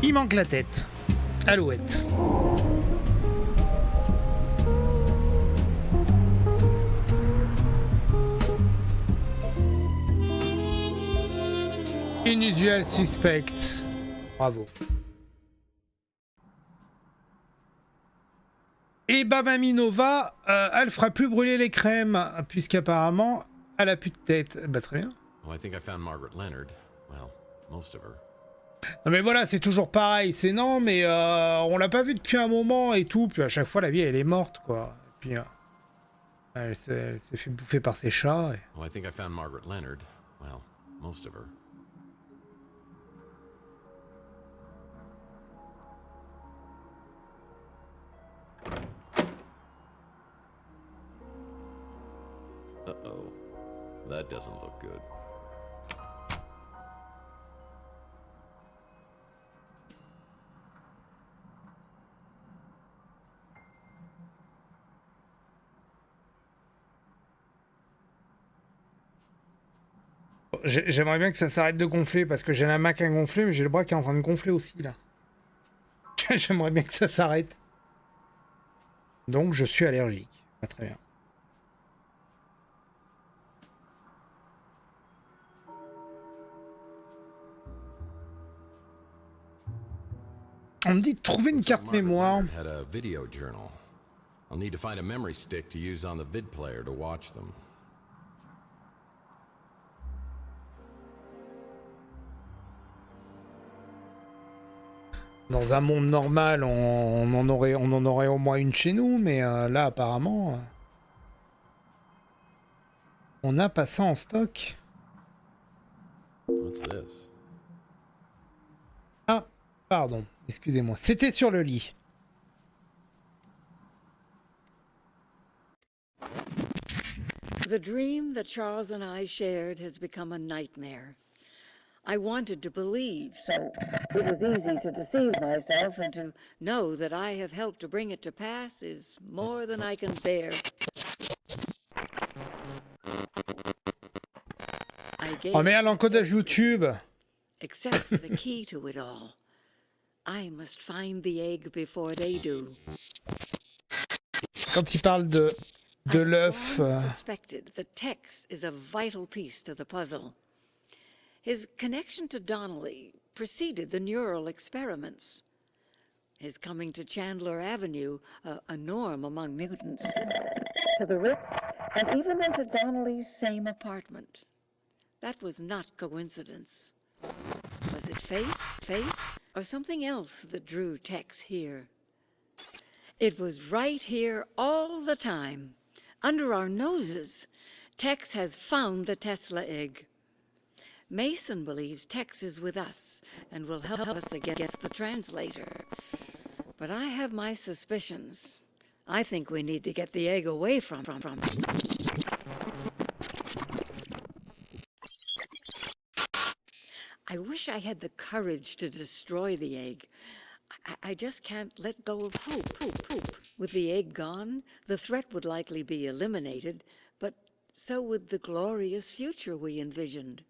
Il manque la tête. Alouette. Unusual suspect. Bravo. Et bah Mamie Nova, elle fera plus brûler les crèmes, puisqu'apparemment, elle a plus de tête. Bah très bien. Non mais voilà, c'est toujours pareil, c'est non, mais on l'a pas vu depuis un moment et tout, puis à chaque fois la vie elle est morte quoi. Et puis elle s'est fait bouffer par ses chats. Et... Uh-oh. That doesn't look good. J'aimerais bien que ça s'arrête de gonfler parce que j'ai la main qui a gonflé, mais j'ai le bras qui est en train de gonfler aussi là. J'aimerais bien que ça s'arrête. Donc je suis allergique. Pas très bien. On me dit de trouver une carte mémoire. I'll need to find a memory stick to use on the vid player to watch them. Dans un monde normal, on en aurait au moins une chez nous, mais là apparemment, on n'a pas ça en stock. What's this? Ah, pardon, excusez-moi. C'était sur le lit. The dream that Charles and I shared has become a nightmare. I wanted to believe, so it was easy to deceive myself, and to know that I have helped to bring it to pass is more than I can bear. Oh mais à l'encodage YouTube. Except for the key to it all. I must find the egg before they do. Quand il parle de l'œuf. Suspected that Tex is a vital piece to the puzzle. His connection to Donnelly preceded the neural experiments. His coming to Chandler Avenue, a norm among mutants, to the Ritz, and even into Donnelly's same apartment. That was not coincidence. Was it fate, or something else that drew Tex here? It was right here all the time. Under our noses, Tex has found the Tesla egg. Mason believes Tex is with us and will help us against the translator. But I have my suspicions. I think we need to get the egg away from him. I wish I had the courage to destroy the egg. I just can't let go of hope. With the egg gone, the threat would likely be eliminated, but so would the glorious future we envisioned.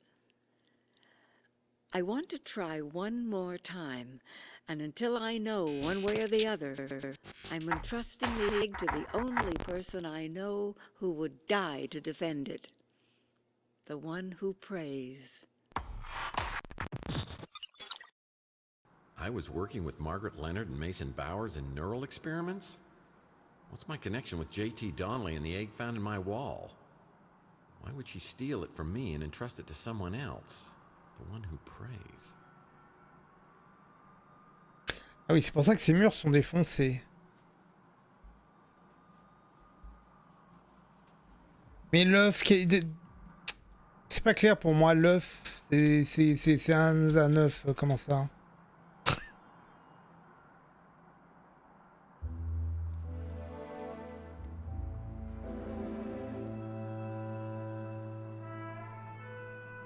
I want to try one more time, and until I know one way or the other, I'm entrusting the egg to the only person I know who would die to defend it. The one who prays. I was working with Margaret Leonard and Mason Bowers in neural experiments? What's my connection with J.T. Donnelly and the egg found in my wall? Why would she steal it from me and entrust it to someone else? The one who prays. Ah oui, c'est pour ça que ces murs sont défoncés. Mais l'œuf, c'est pas clair pour moi. L'œuf, c'est un œuf. Comment ça?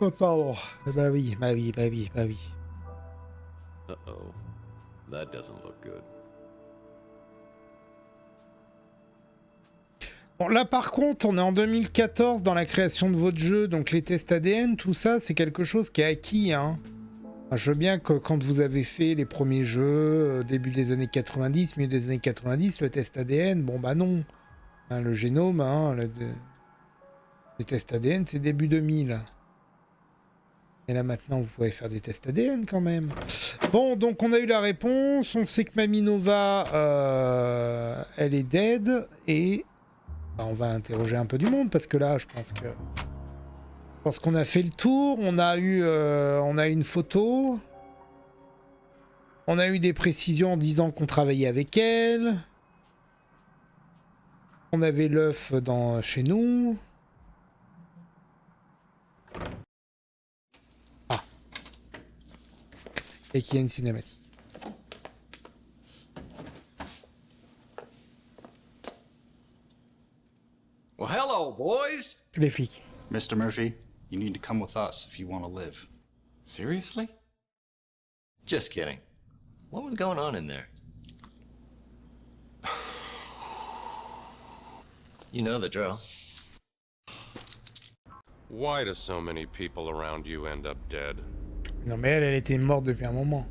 Oh pardon. Bah oui. Uh-oh. That doesn't look good. Bon, là par contre, on est en 2014 dans la création de votre jeu, donc les tests ADN, tout ça, c'est quelque chose qui est acquis, hein. Enfin, je veux bien que quand vous avez fait les premiers jeux, début des années 90, milieu des années 90, le test ADN, bon bah non. Hein, le génome, hein, les tests ADN, c'est début 2000. Et là maintenant, vous pouvez faire des tests ADN quand même. Bon, donc on a eu la réponse. On sait que Mamie Nova, elle est dead. Et bah, on va interroger un peu du monde parce que là, je pense qu'on a fait le tour. On a eu une photo. On a eu des précisions en disant qu'on travaillait avec elle. On avait l'œuf chez nous. Ah. Et qu'il y a une cinématique. Well, hello, boys. Les flics. Mr. Murphy, you need to come with us if you want to live. Seriously? Just kidding. What was going on in there? You know the drill. Why do so many people around you end up dead? Non mais elle était morte depuis un moment.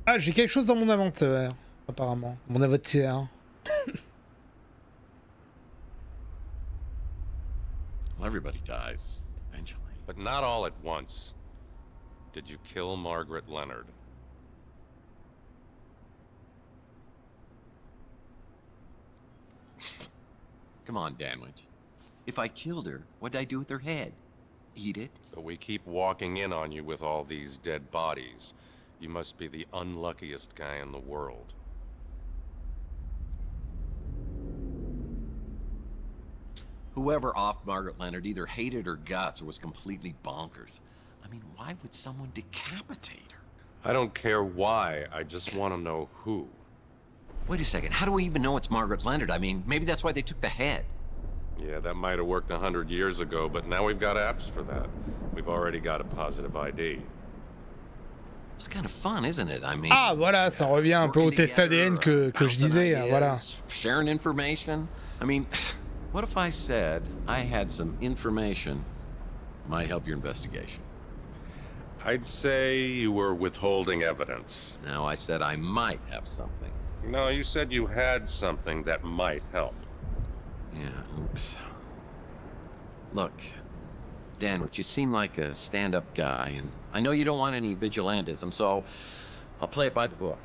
Ah, j'ai quelque chose dans mon inventaire, apparemment. Mon inventaire. Well, everybody dies eventually. But not all at once. Did you kill Margaret Leonard? Come on, Danwich. If I killed her, what'd I do with her head? Eat it? But we keep walking in on you with all these dead bodies. You must be the unluckiest guy in the world. Whoever offed Margaret Leonard either hated her guts or was completely bonkers. I mean, why would someone decapitate her? I don't care why, I just want to know who. Wait a second, how do we even know it's Margaret Leonard? I mean, maybe that's why they took the head. Yeah, that might have worked 100 years ago, but now we've got apps for that. We've already got a positive ID. It's kind of fun, isn't it? I mean, Ah, voilà, ça revient un peu au test ADN que je disais, hein, voilà. Sharing information. I mean, what if I said I had some information might help your investigation? I'd say you were withholding evidence. Now, I said I might have something. No, you said you had something that might help. Yeah, oops. Look, Danwich, you seem like a stand-up guy, and I know you don't want any vigilantism, so I'll play it by the book.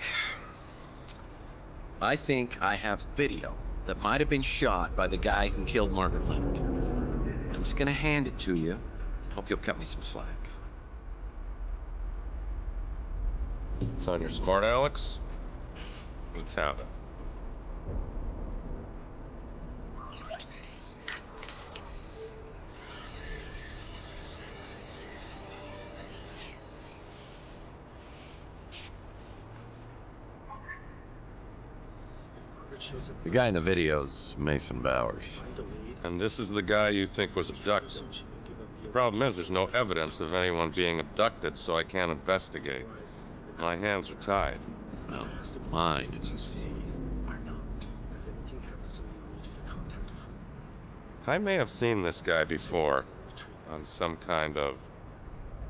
I think I have video that might have been shot by the guy who killed Margaret Leonard. I'm just gonna hand it to you. Hope you'll cut me some slack. Son, you're smart, Alex. Let's have it. The guy in the video's Mason Bowers. And this is the guy you think was abducted. The problem is there's no evidence of anyone being abducted, so I can't investigate. My hands are tied. Well, mine, as you see, are not. I may have seen this guy before on some kind of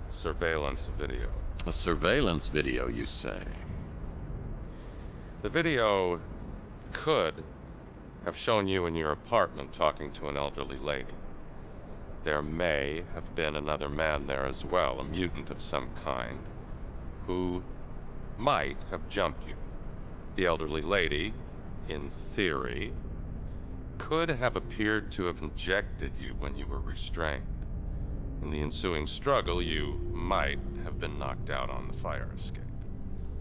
surveillance video. A surveillance video, you say? The video could have shown you in your apartment talking to an elderly lady. There may have been another man there as well, a mutant of some kind, who might have jumped you. The elderly lady, in theory, could have appeared to have injected you when you were restrained. In the ensuing struggle, you might have been knocked out on the fire escape.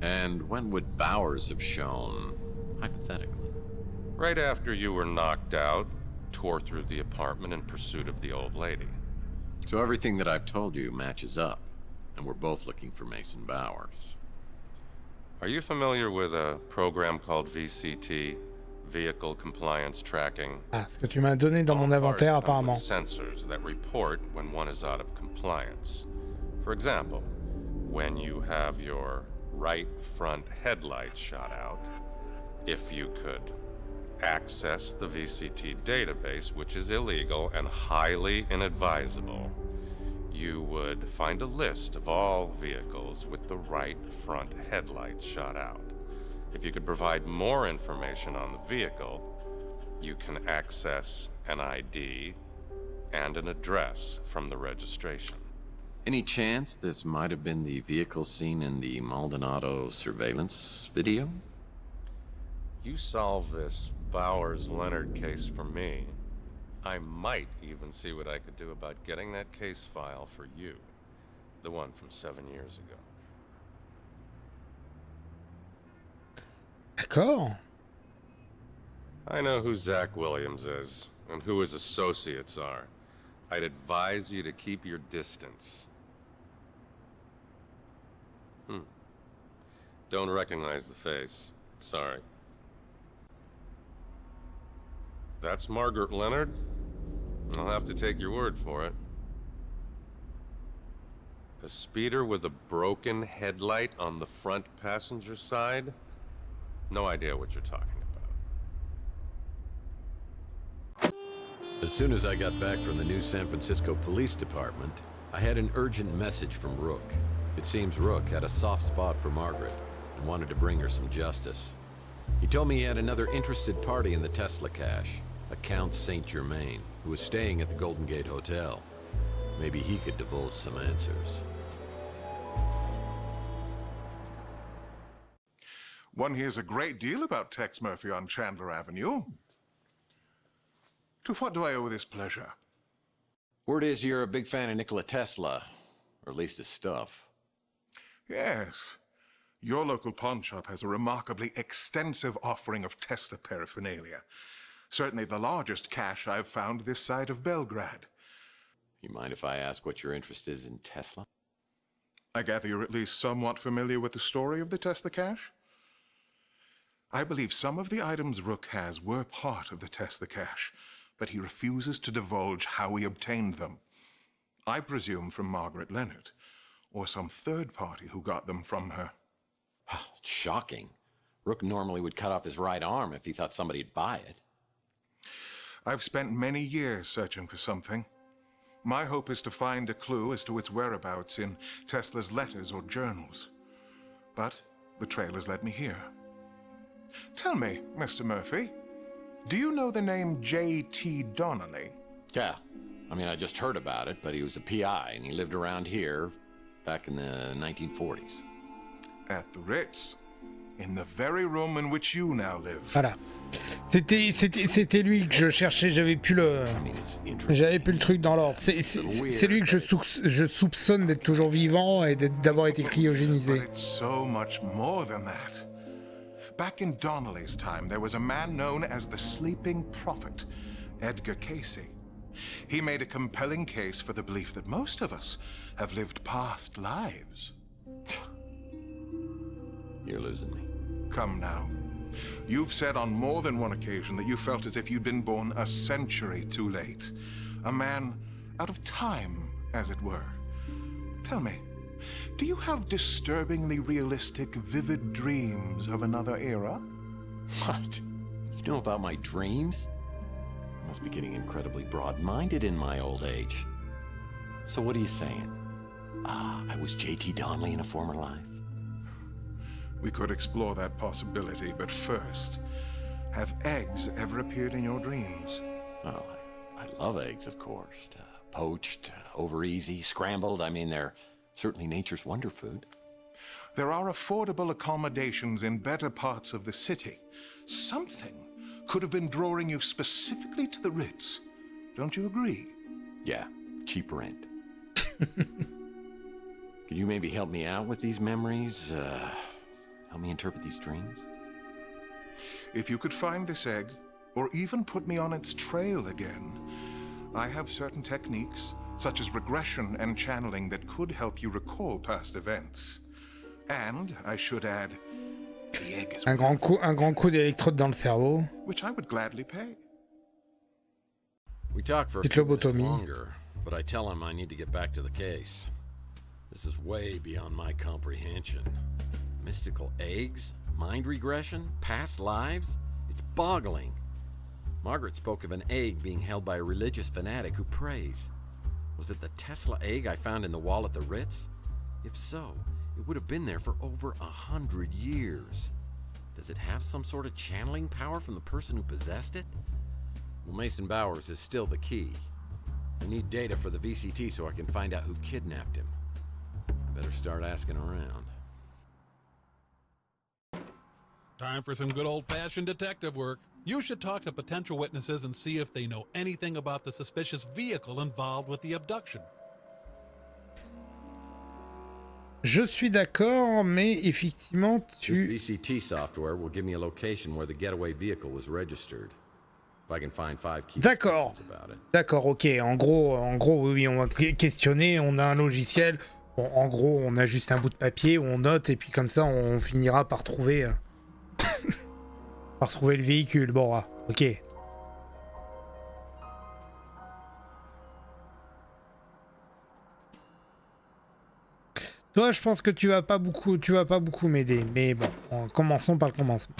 And when would Bowers have shown, hypothetically? Right after you were knocked out, tore through the apartment in pursuit of the old lady. So everything that I've told you matches up, and we're both looking for Mason Bowers. Are you familiar with a program called VCT, Vehicle Compliance Tracking? Ah, ce que tu m'as donné dans mon inventaire, apparemment. Sensors that report when one is out of compliance. For example, when you have your right front headlight shot out, if you could access the VCT database, which is illegal and highly inadvisable, you would find a list of all vehicles with the right front headlight shot out. If you could provide more information on the vehicle, you can access an ID and an address from the registration. Any chance this might have been the vehicle seen in the Maldonado surveillance video? You solve this Bowers-Leonard case for me, I might even see what I could do about getting that case file for you. The one from 7 years ago. D'accord. I know who Zach Williams is, and who his associates are. I'd advise you to keep your distance. Don't recognize the face. Sorry. That's Margaret Leonard? I'll have to take your word for it. A speeder with a broken headlight on the front passenger side? No idea what you're talking about. As soon as I got back from the new San Francisco Police Department, I had an urgent message from Rook. It seems Rook had a soft spot for Margaret and wanted to bring her some justice. He told me he had another interested party in the Tesla cache, a Count Saint Germain, who was staying at the Golden Gate Hotel. Maybe he could divulge some answers. One hears a great deal about Tex Murphy on Chandler Avenue. To what do I owe this pleasure? Word is you're a big fan of Nikola Tesla, or at least his stuff. Yes. Your local pawn shop has a remarkably extensive offering of Tesla paraphernalia. Certainly the largest cache I've found this side of Belgrade. You mind if I ask what your interest is in Tesla? I gather you're at least somewhat familiar with the story of the Tesla cache? I believe some of the items Rook has were part of the Tesla cache, but he refuses to divulge how he obtained them. I presume from Margaret Leonard, or some third party who got them from her. Shocking. Rook normally would cut off his right arm if he thought somebody'd buy it. I've spent many years searching for something. My hope is to find a clue as to its whereabouts in Tesla's letters or journals. But the trail has led me here. Tell me, Mr. Murphy, do you know the name J.T. Donnelly? Yeah. I mean, I just heard about it, but he was a PI, and he lived around here back in the 1940s. At the Ritz, in the very room in which you now live. Voilà. C'était lui que je cherchais, j'avais plus le truc dans l'ordre. C'est lui que je soupçonne d'être toujours vivant et d'avoir été cryogénisé. But it's so much more than that. Back in Donnelly's time, there was a man known as the Sleeping Prophet, Edgar Casey. He made a compelling case for the belief that most of us have lived past lives. You're losing me. Come now. You've said on more than one occasion that you felt as if you'd been born a century too late. A man out of time, as it were. Tell me, do you have disturbingly realistic, vivid dreams of another era? What? You know about my dreams? I must be getting incredibly broad-minded in my old age. So what are you saying? I was J.T. Donnelly in a former life? We could explore that possibility, but first, have eggs ever appeared in your dreams? Oh, I love eggs, of course. Poached, over easy, scrambled. I mean, they're certainly nature's wonder food. There are affordable accommodations in better parts of the city. Something could have been drawing you specifically to the Ritz. Don't you agree? Yeah, cheap rent. Could you maybe help me out with these memories? Help me interpret these dreams? If you could find this egg, or even put me on its trail again, I have certain techniques, such as regression and channeling, that could help you recall past events. And, I should add, the egg is Un grand coup d'électrode dans le cerveau. which I would gladly pay. We talk for a few minutes longer, but I tell him I need to get back to the case. This is way beyond my comprehension. Mystical eggs? Mind regression? Past lives? It's boggling. Margaret spoke of an egg being held by a religious fanatic who prays. Was it the Tesla egg I found in the wall at the Ritz? If so, it would have been there for over 100 years. Does it have some sort of channeling power from the person who possessed it? Well, Mason Bowers is still the key. I need data for the VCT so I can find out who kidnapped him. I better start asking around. Time for some good old-fashioned detective work. You should talk to potential witnesses and see if they know anything about the suspicious vehicle involved with the abduction. Je suis d'accord, mais effectivement, This tu... VCT software will give me a location where the getaway vehicle was registered. If I can find 5 key D'accord. descriptions about it. D'accord, ok. En gros, oui, on va questionner, on a un logiciel. Bon, en gros, on a juste un bout de papier où on note, et puis comme ça, on finira par trouver... par trouver le véhicule. Bon, ah, ok. Toi, je pense que tu vas pas beaucoup m'aider, mais bon, commençons par le commencement.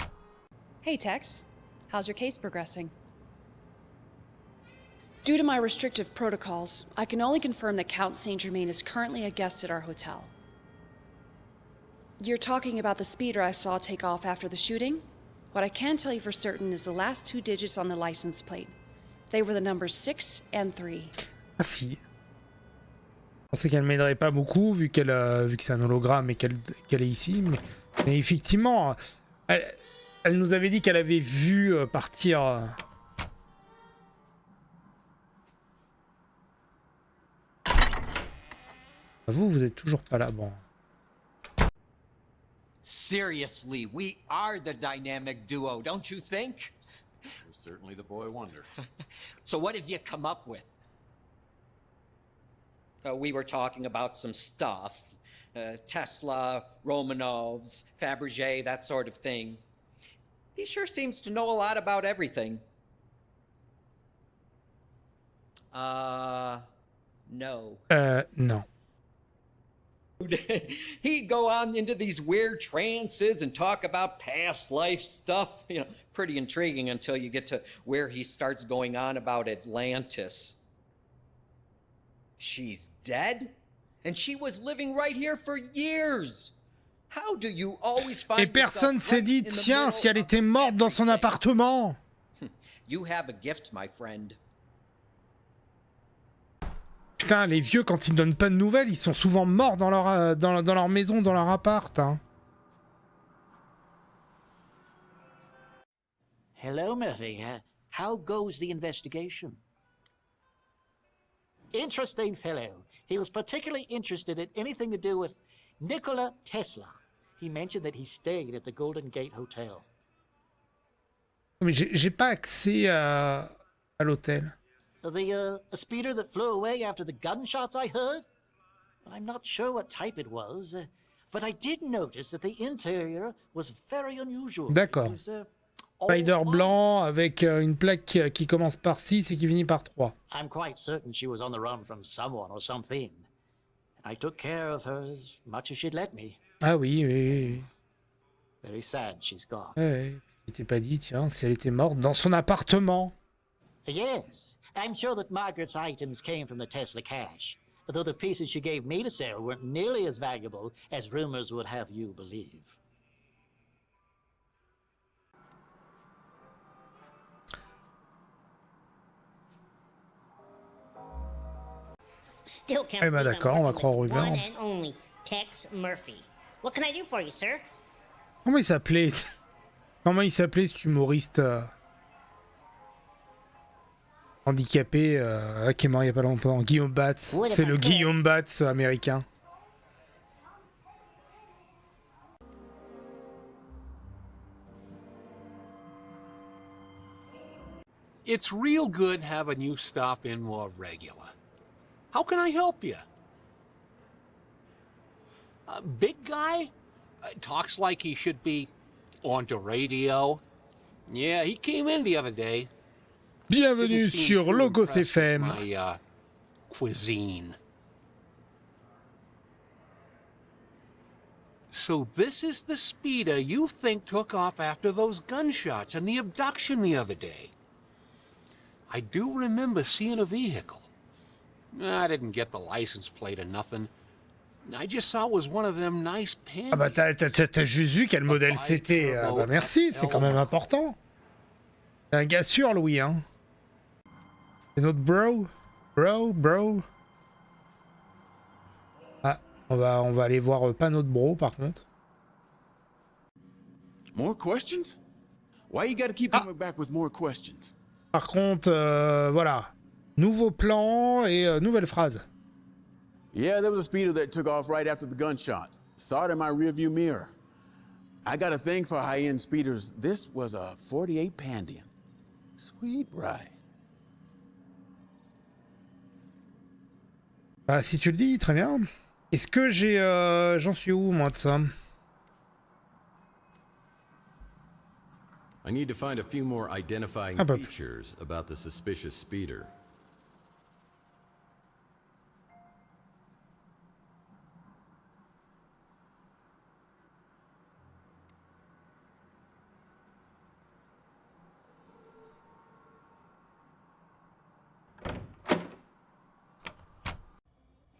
Hey Tex, how's your case progressing? Due to my restrictive protocols, I can only confirm that Count Saint Germain is currently a guest at our hotel. You're talking about the speeder I saw take off after the shooting? What I can tell you for certain is the last 2 digits on the license plate. They were the numbers 6 and 3. Ah si. Je pensais qu'elle m'aiderait pas beaucoup vu que c'est un hologramme et qu'elle est ici, mais effectivement, elle nous avait dit qu'elle avait vu partir. Vous êtes toujours pas là, bon. Seriously, we are the dynamic duo, don't you think? You're certainly the boy wonder. So what have you come up with? We were talking about some stuff. Tesla, Romanovs, Fabergé, that sort of thing. He sure seems to know a lot about everything. No. Non. He'd go on into these weird trances and talk about past life stuff. You know, pretty intriguing until you get to where he starts going on about Atlantis. She's dead? And she was living right here for years. How do you always find Et personne s'est dit, tiens, si elle était morte dans son appartement. You have a gift, my friend. Putain, les vieux, quand ils donnent pas de nouvelles, ils sont souvent morts dans leur maison, dans leur appart. Hein. Hello, Murphy. How goes the investigation? Interesting fellow. He was particularly interested in anything to do with Nikola Tesla. He mentioned that he stayed at the Golden Gate Hotel. Mais j'ai pas accès à l'hôtel. The speeder that flew away after the gunshots I heard? I'm not sure what type it was, but I did notice that the interior was very unusual. D'accord. Spider blanc avec une plaque qui commence par 6 et qui finit par 3. I'm quite certain she was on the run from someone or something. I took care of her as much as she'd let me. Ah oui, oui. Very sad she's gone. Ouais, je t'ai pas dit, tiens, si elle était morte dans son appartement. Yes, I'm sure that Margaret's items came from the Tesla cache, though the pieces she gave me to sell weren't nearly as valuable as rumors would have you believe. Still can't Eh ben believe d'accord, I'm on va working croire with Ruben. one and only Tex Murphy. What can I do for you, sir? Comment il s'appelait cet humoriste handicapé qui est mort il y a pas longtemps? Guillaume Batz. C'est le Guillaume Batz américain. It's real good having you stop in more regular. How can I help you? Big guy? Talks like he should be on the radio. Yeah, he came in the other day. Bienvenue sur Logos FM. My cuisine. So this is the speeder you think took off after those gunshots and the abduction the other day. I do remember seeing a vehicle. I didn't get the license plate or nothing. I just saw it was one of them nice panties. Ah bah t'as juste vu quel modèle c'était. Ah bah merci, c'est quand même important. C'est un gars sûr, Louis, hein. C'est notre bro. Bro. Ah, on va aller voir pas notre bro par contre. More questions? Why you gotta keep coming back with more questions? Par contre, voilà. Nouveau plan et nouvelle phrase. Yeah, there was a speeder that took off right after the gunshots. Saw it in my rearview mirror. I got a thing for high-end speeders. This was a 48 Pandian. Sweet ride. Bah, si tu le dis, très bien. Est-ce que j'ai... j'en suis où, moi, de ça? I need to find a few more identifying features about the suspicious speeder.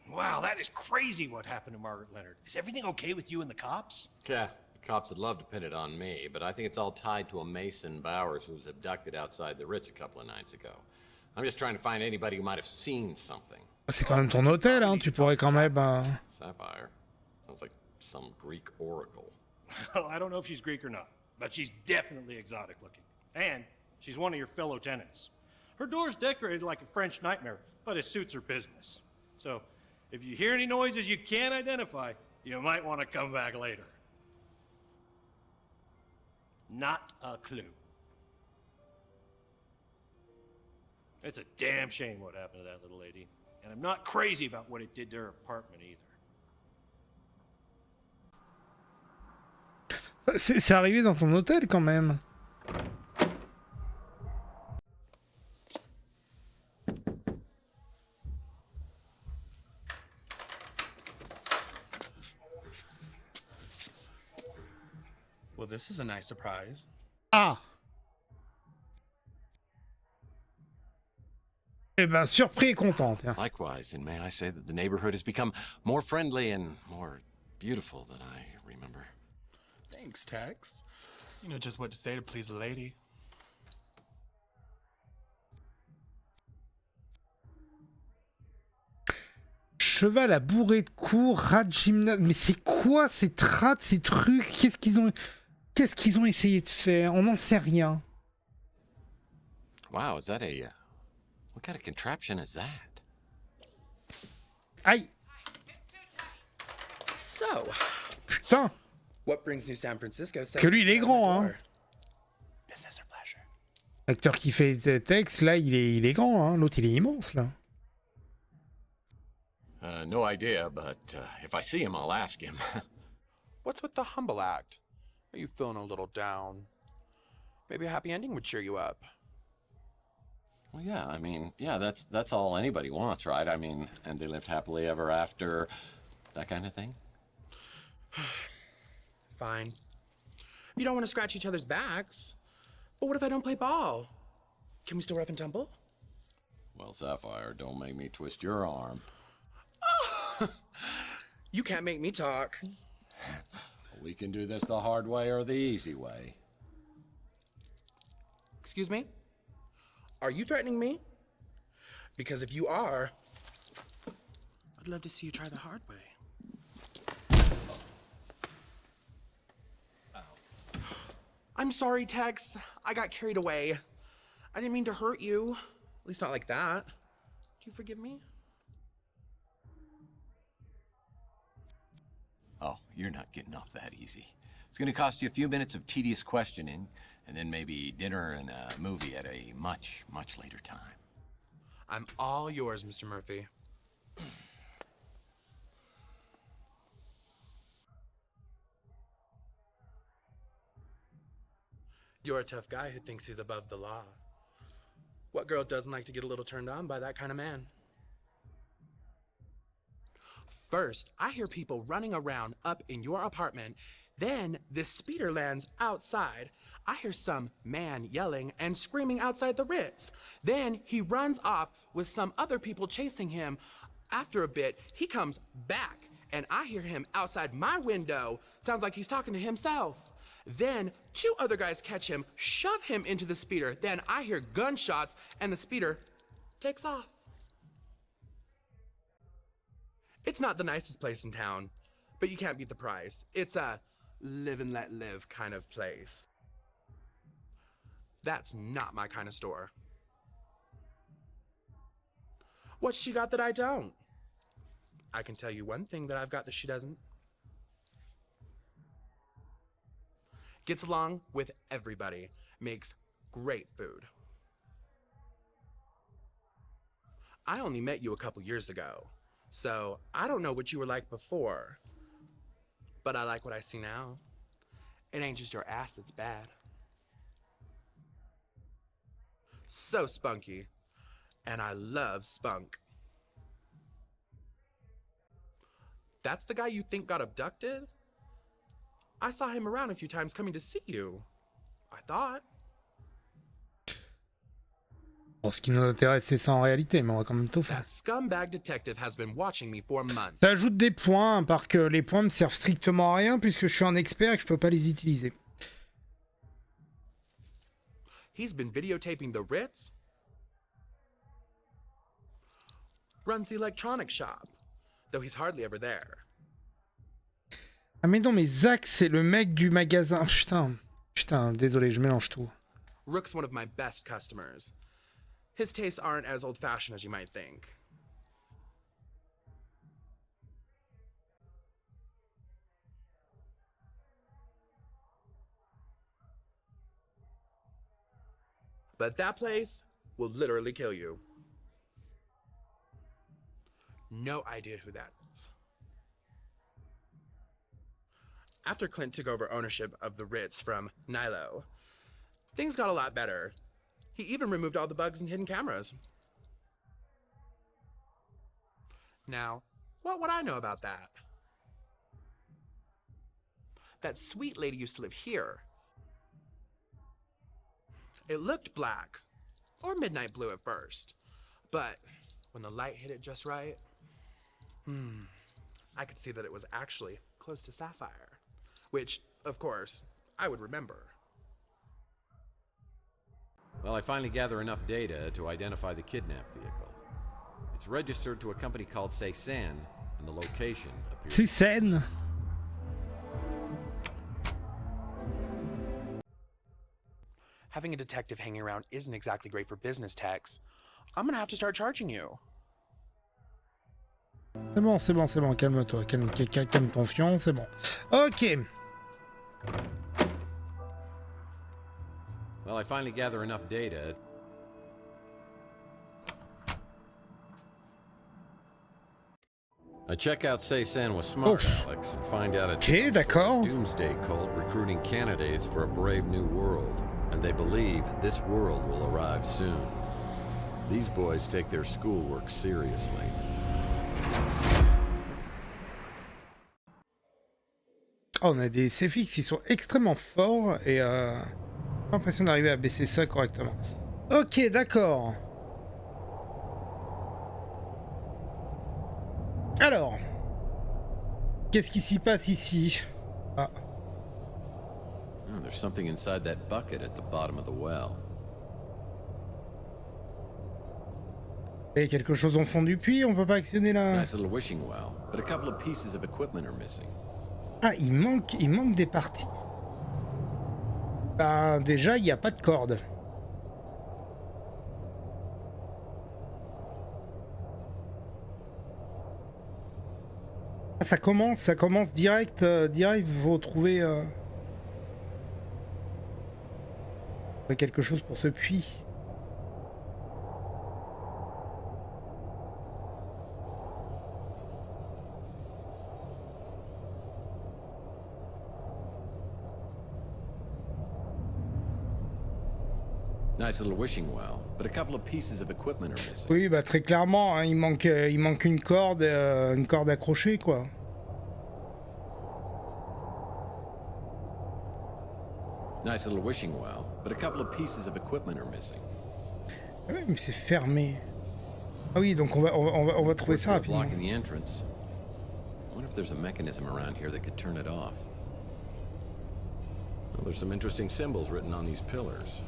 Wow, that is crazy what happened to Margaret Leonard. Is everything okay with you and the cops? Yeah, the cops would love to pin it on me, but I think it's all tied to a Mason Bowers who was abducted outside the Ritz a couple of nights ago. I'm just trying to find anybody who might have seen something. C'est quand même ton hôtel, hein. Tu pourrais quand même... Sapphire. Sounds like some Greek oracle. Well, I don't know if she's Greek or not, but she's definitely exotic looking. And she's one of your fellow tenants. Her door's decorated like a French nightmare, but it suits her business. So, if you hear any noises you can't identify, you might want to come back later. Not a clue. It's a damn shame what happened to that little lady. And I'm not crazy about what it did to her apartment either. C'est arrivé dans ton hôtel quand même. Well, this is a nice surprise. Ah. Eh ben, surpris et content, tiens. Likewise, and may I say that the neighborhood has become more friendly and more beautiful than I remember. Thanks, Tex. You know just what to say to please a lady. Cheval à bourrée de cours, rat de gymnase. Mais c'est quoi ces trades, ces trucs? Qu'est-ce qu'ils ont essayé de faire? On n'en sait rien. Wow, is that a... what kind of contraption is that? Aïe! So, putain! What brings New San Francisco so que lui, il est grand, hein. Business or pleasure? L'acteur qui fait Tex, là, il est grand, hein. L'autre, il est immense, là. No idea, but if I see him, I'll ask him. What's with the humble act? Are you feeling a little down? Maybe a happy ending would cheer you up. Well, yeah, I mean, yeah, that's all anybody wants, right? I mean, and they lived happily ever after, that kind of thing. Fine. You don't want to scratch each other's backs. But what if I don't play ball? Can we still rough and tumble? Well, Sapphire, don't make me twist your arm. You can't make me talk. We can do this the hard way or the easy way. Excuse me? Are you threatening me? Because if you are, I'd love to see you try the hard way. I'm sorry, Tex. I got carried away. I didn't mean to hurt you. At least not like that. Do you forgive me? Oh, you're not getting off that easy. It's going to cost you a few minutes of tedious questioning, and then maybe dinner and a movie at a much, much later time. I'm all yours, Mr. Murphy. You're a tough guy who thinks he's above the law. What girl doesn't like to get a little turned on by that kind of man? First, I hear people running around up in your apartment Then this speeder lands outside. I hear some man yelling and screaming outside the Ritz. Then he runs off with some other people chasing him. After a bit, he comes back, and I hear him outside my window. Sounds like he's talking to himself. Then 2 other guys catch him, shove him into the speeder. Then I hear gunshots, and the speeder takes off. It's not the nicest place in town, but you can't beat the price. It's a live and let live kind of place. That's not my kind of store. What's she got that I don't? I can tell you one thing that I've got that she doesn't. Gets along with everybody. Makes great food. I only met you a couple years ago, so I don't know what you were like before. But I like what I see now. It ain't just your ass that's bad. So spunky. And I love spunk. That's the guy you think got abducted? I saw him around a few times coming to see you. I thought. Bon, ce qui nous intéresse, c'est ça en réalité, mais on va quand même tout faire. That scumbag detective has been watching me for months. Ça ajoute des points, parce que les points me servent strictement à rien, puisque je suis un expert et que je peux pas les utiliser. He's been videotaping the Ritz. Runs the electronics shop, though he's hardly ever there. Ah mais non, mais Zach, c'est le mec du magasin. Putain, désolé, je mélange tout. Rook's one of my best customers. His tastes aren't as old-fashioned as you might think. But that place will literally kill you. No idea who that is. After Clint took over ownership of the Ritz from Nilo, things got a lot better. He even removed all the bugs and hidden cameras. Now, what would I know about that? That sweet lady used to live here. It looked black, or midnight blue at first, but when the light hit it just right, I could see that it was actually close to sapphire, which, of course, I would remember. Well, I finally gather enough data to identify the kidnapped vehicle. It's registered to a company called Cézanne, and the location appears... Cézanne? Having a detective hanging around isn't exactly great for business, Tex. I'm gonna have to start charging you. C'est bon, calme-toi, calme ton fion, c'est bon. Ok. Well, I finally gather enough data. I check out Cézanne with Smart Alex and find out it's a doomsday cult recruiting candidates for a brave new world, and they believe this world will arrive soon. These boys take their schoolwork seriously. Oh, on a des CFX qui sont extrêmement forts et pas l'impression d'arriver à baisser ça correctement. Ok, d'accord. Alors, qu'est-ce qui s'y passe ici? Ah. Oh, there's something inside that bucket at the bottom of the well. Et quelque chose au fond du puits, on peut pas actionner là. Nice little wishing well, but a couple of pieces of equipment are missing. Ah, il manque des parties. Ben, déjà, il n'y a pas de corde. Ça commence direct, faut trouver quelque chose pour ce puits. Nice little wishing well, but a couple of pieces of equipment are missing. Oui, bah très clairement, hein, il manque une corde accrochée, quoi. Nice little wishing well, but a couple of pieces of equipment are missing. Oui, mais c'est fermé. Ah oui, donc on va trouver ça rapidement. Blocking the entrance. I wonder if there's a mechanism around here that could turn it off. Well, there's some interesting symbols written on these pillars.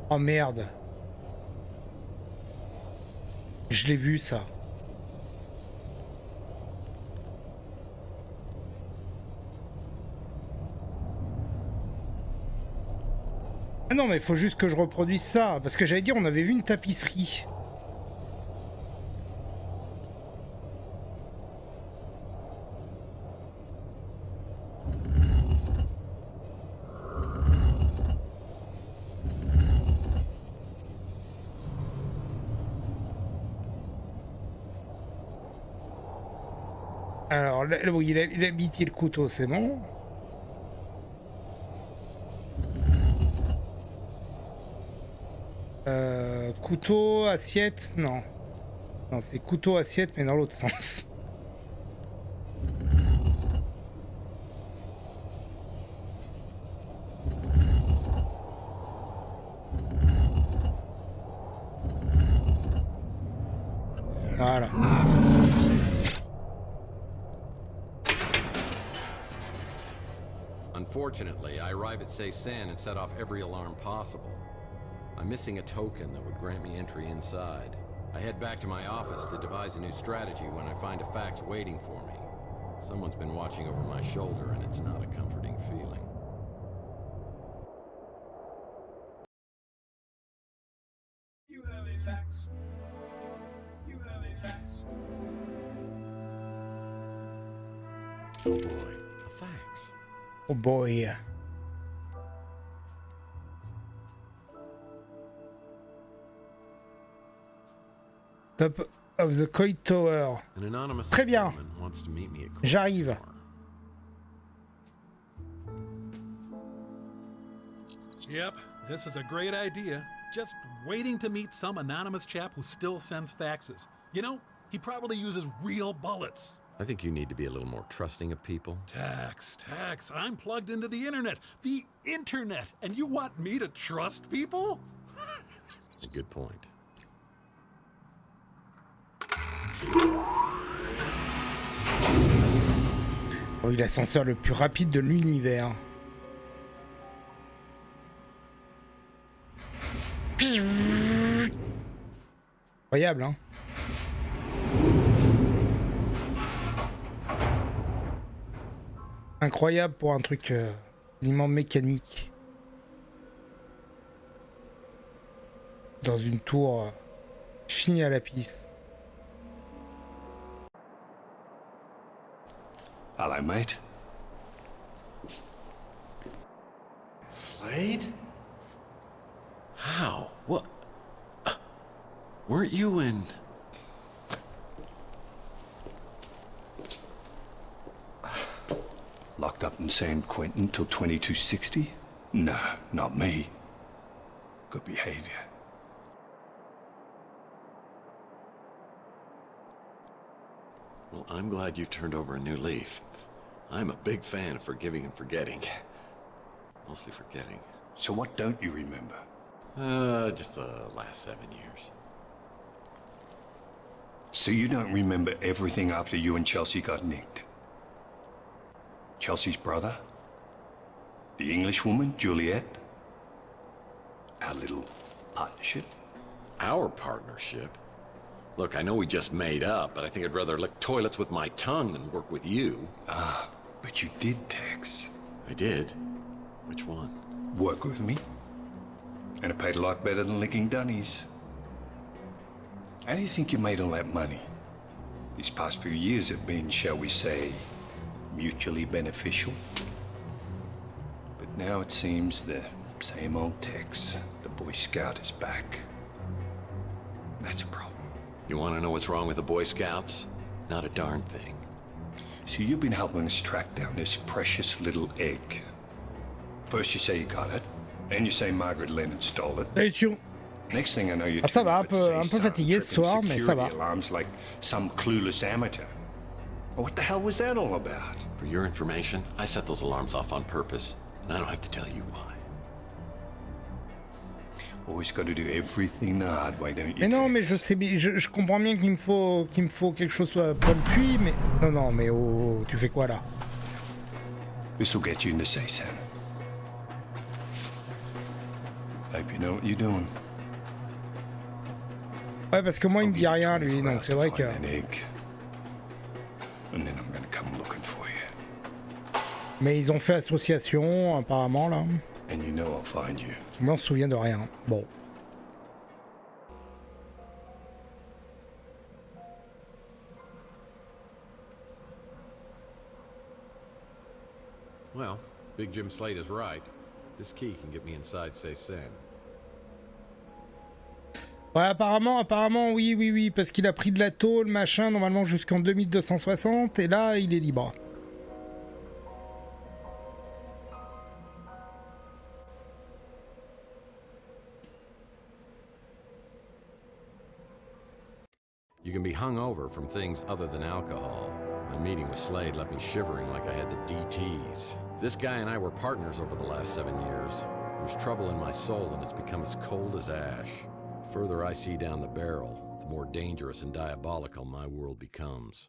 Oh merde. Je l'ai vu ça. Ah non mais il faut juste que je reproduise ça, parce que j'allais dire on avait vu une tapisserie. Alors, là, oui, il a habité le couteau, c'est bon. Couteau, assiette, non. Non, c'est couteau, assiette, mais dans l'autre sens. Voilà. Unfortunately, I arrive at Ceysan and set off every alarm possible. I'm missing a token that would grant me entry inside. I head back to my office to devise a new strategy when I find a fax waiting for me. Someone's been watching over my shoulder, and it's not a comforting feeling. You have a fax. You have a fax. Oh boy, a fax. Oh boy. Top of the Coin Tower. Très bien. J'arrive. Yep, this is a great idea. Just waiting to meet some anonymous chap who still sends faxes. You know, he probably uses real bullets. I think you need to be a little more trusting of people. Tex, I'm plugged into the internet. The internet! And you want me to trust people? A good point. Oh, il a l'ascenseur le plus rapide de l'univers. Incroyable, hein? Incroyable pour un truc quasiment mécanique. Dans une tour finie à la pisse. Hello, mate. Slade? How? What? Weren't you in... Locked up in San Quentin till 2260? No, not me. Good behavior. Well, I'm glad you've turned over a new leaf. I'm a big fan of forgiving and forgetting. Mostly forgetting. So what don't you remember? Just the last 7 years. So you don't remember everything after you and Chelsea got nicked? Chelsea's brother? The English woman, Juliet? Our little partnership? Our partnership? Look, I know we just made up, but I think I'd rather lick toilets with my tongue than work with you. Ah, but you did, Tex. I did? Which one? Work with me. And it paid a lot better than licking dunnies. How do you think you made all that money? These past few years have been, shall we say, mutually beneficial. But now it seems the same old Tex, the Boy Scout, is back. That's a problem. You want to know what's wrong with the Boy Scouts? Not a darn thing. So you've been helping us track down this precious little egg. First you say you got it, then you say Margaret Leonard stole it. Édition. Next thing I know, you're Ah, ça va, turning up un at, say, peu fatigué ce some soir, tripping mais ça va. security alarms like some clueless amateur. What the hell was that all about? For your information, I set those alarms off on purpose, and I don't have to tell you why. Always got to do everything the hard way, don't you? Mais non, mais je sais, je comprends bien qu'il me faut quelque chose soit poil cuit, mais non, mais oh, tu fais quoi là? This will get you into say, Sam. Hope you know what you're doing. Ouais, parce que moi il me dit rien lui, donc c'est vrai que. And then I'm gonna come looking for you. Mais ils ont fait association apparemment là. And you know I'll find you. Je m'en souviens de rien. Bon. Well, Big Jim Slade is right. This key can get me inside Say Sen. Ouais, apparemment, oui, parce qu'il a pris de la tôle, machin, normalement jusqu'en 2260, et là, il est libre. You can be hungover from things other than alcohol. My meeting with Slade left me shivering like I had the DTs. This guy and I were partners over the last 7 years. There's trouble in my soul and it's become as cold as ash. The further I see down the barrel, the more dangerous and diabolical my world becomes.